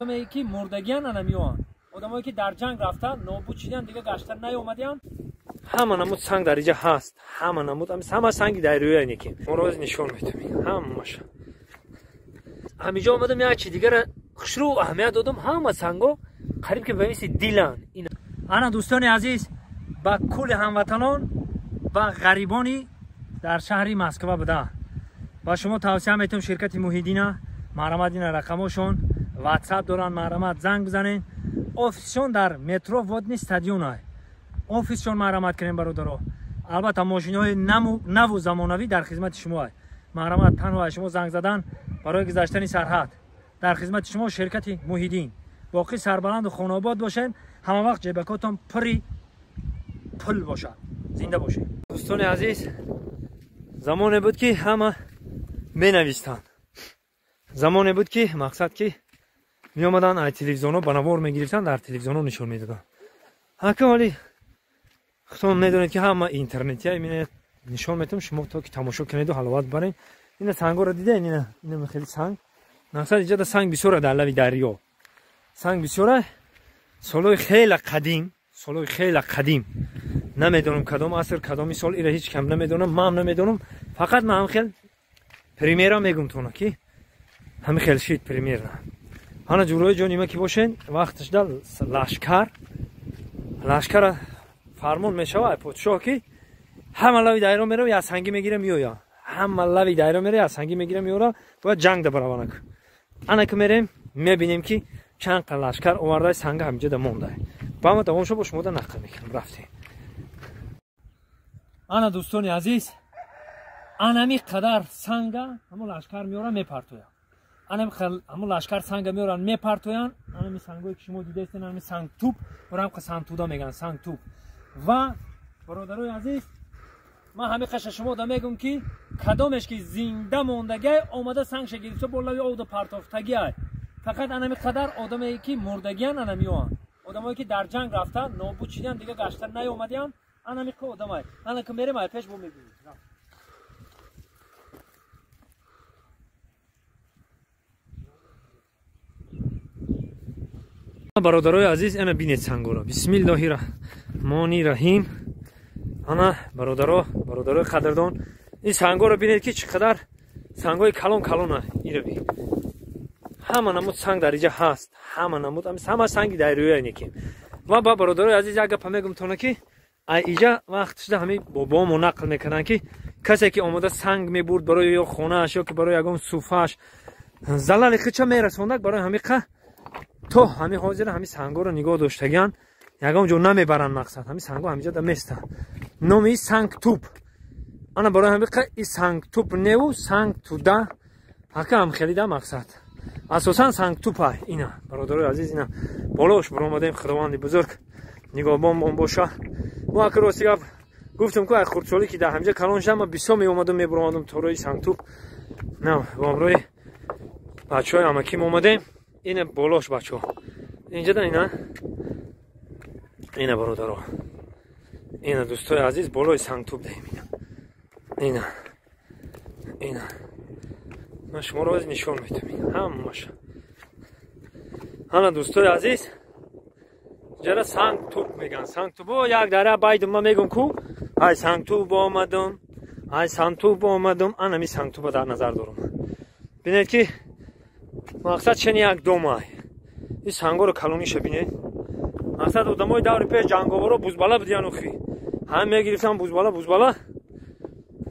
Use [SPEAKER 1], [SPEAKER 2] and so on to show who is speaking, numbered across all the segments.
[SPEAKER 1] آدمایی که مردگیان نمیان، آدمایی که در جنگ رفتن نابود شدن دیگه گشتن نیومدن. همه نمود سنگ در اینجا هست، همه نمود همه سنگ در روی اینه که ما روز نشون میدم. همش همینجا اومدم یک چیز دیگه را خشرو اهمیت دادم. همه سنگا قریب که به مثل دیلن. این انا دوستان عزیز با کل هموطنان و غریبانی در شهر مسکو بده با شما توصیه میتونم شرکت موحدین مرامت رقمشون واتساپ دارن، مرامت زنگ بزنین. آفیسشون در مترو ودنی استادیوم های آفیسشون مرامت کنین برادرها. البته ماشین‌های نو و زمانوی در خدمت شما است. مرامت تنها شما زنگ زدن برای گذشتن سرحد در خدمت شما شرکت موحدین. باقی سربلند و خانواد باشین، همه وقت جیبکاتون پری پل باشه. زنده باشین. دوستان عزیز زمانی بود که همه بنویسن. زمانی بود که مقصد که می اومدن ای تلویزیونو بنوار میگرفتن، در تلویزیونو نشون میدادن. حالا ولی خودتون میدونید که همه اینترنتی های نشون میدم، شما تا که تماشا کنید و حلاوت برین. این سنگا رو دیدین؟ این خیلی سنگ مقصد اینجا سنگ بسیار در لبی دریا، سنگ بسیار سالای خیلی قدیم نمیدونم کدام عصر کدام سال ایره هیچ کم نمیدونم، من نمیدونم. فقط من هم خیلی پریمیرا میگم تو که همه خیلی شید پریمیر نه. حالا جوروی جونیمه که باشین وقتش دل لشکر فرمون میشوه پادشاه که همه لوی دایره میره و یا سنگی میگیره میویا، همه لوی دایره میره یا سنگی میگیره میوره و جنگ ده برابر نک. انا که میریم میبینیم که چند تا لشکر آورده سنگ همینجا ده مونده. با ما دوام شو با شما ده نقل میکنم رفتیم. انا دوستان عزیز انمی قدر سنگ همون لشکر میاره میپرتویا. همون لشکر سنگ میارن میپرتویان. همین سنگایی که شما دیده هستین همین سنگ توپ برام که سنگ تودا میگن، سنگ توپ. و برادرای عزیز من همین قش شما دا میگم که کدامش که زنده موندگی اومده سنگ شگیرفته بالای او پرتافتگی. فقط انمی قدر آدمایی که مردگیان نمیان، آدمایی که در جنگ رفتن نابود شدن دیگه گشتن نیومدن. انمی که آدمای انا که میریم پیش بو میبینید. برادرای عزیز انا بینید سنگا را. بسم الله الرحمن الرحیم. انا برادرای قدردان این سنگا را بینید که چقدر سنگای کلان ایره بی. همه نمود سنگ در اینجا هست، همه نمود همه سنگ در روی اینه که. و با برادرای عزیز یک گپ میگم تو که اینجا وقت شده همه بابامو نقل میکنن که کسی که اومده سنگ میبرد برای یا خونه اش یا که برای یگان صوفش زلال خچه میرسوندک برای همه تو همه حاضر همه سنگا رو نگاه داشتگان یگام جو نمیبرن. مقصد همه سنگا همینجا ده میستن. نامی سنگ توپ. انا برای همه این سنگ توپ نیو سنگ تودا حقا هم خیلی ده مقصد اساسا سنگ توپ های اینا. برادرای عزیز اینا بالاش برو آمدیم خداوند بزرگ نگاه بام باشه. ما اگر راستی گفتم که خردسالی که ده همینجا کلان شدم بیسا می اومدم میبرم تو روی سنگ توپ. نه با روی بچه های امکی اومدیم. اینه بالاش بچه ها اینجا ده اینه برادرها اینه دوستای عزیز بالای سنگ توپ ده اینه من شما رو از نشون میدم همش. حالا دوستای عزیز جرا سنگ توپ میگن. سنگ توپ یک دره باید ما میگم کو ای سنگ توپ آمدم ای سنگ توپ آمدم. انا می سنگ توپ در نظر دارم. ببینید که مقصد چنین یک دو ماه این سنگا رو کلونیش ببینید. مقصد آدمای دور پیش جنگاورا بوزبالا بودن و خی هم میگرفتن بوزبالا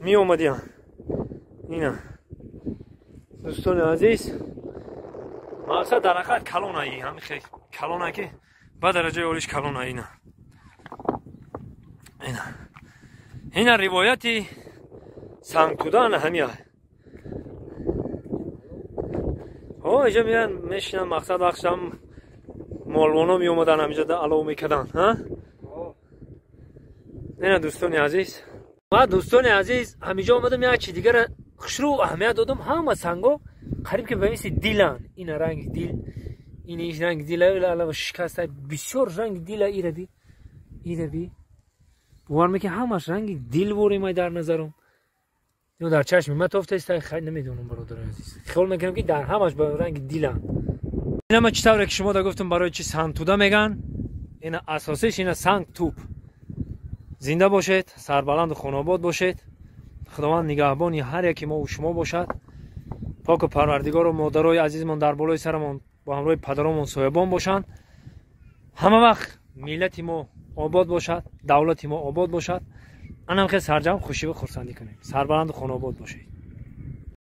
[SPEAKER 1] می اومدن. اینا دوستان عزیز مقصد در حقیقت کلونایی همین خیلی کلونه که با درجه اولیش کلونه. اینا روایتی سنگ تودان همین اینجا میرن میشنن. مقصد وقتم مالوانا می اومدن همینجا ده علاو میکدن. نه دوستان عزیز ما دوستان عزیز همینجا اومدم یک چیز دیگه را خشرو اهمیت دادم. همه سنگا قریب که به مثل دیلن. این رنگ دیل این رنگ دیل علاوه شکسته بسیار رنگ دیل ایره بی بوار میگه همش رنگ دیل بوری ما در نظرم. اینو در چشم من تافته است خیلی نمیدونم برادر عزیز. خیال میکنم که در همش به رنگ دیلم. اینا ما چطوره که شما دا گفتم برای چی سنگ توده میگن. اینا اساسش اینا سنگ توپ. زنده باشید، سربلند و خانواد باشید. خداوند نگهبان هر یکی ما و شما باشد. پاک و پروردگار و مادرای عزیزمون در بالای سرمون با همراه پدرامون سایبان باشند. همه وقت ملت ما آباد باشد، دولت ما آباد باشد. انم خیلی سرجم خوشی و خرسندی کنیم. سربلند و خانواد باشید.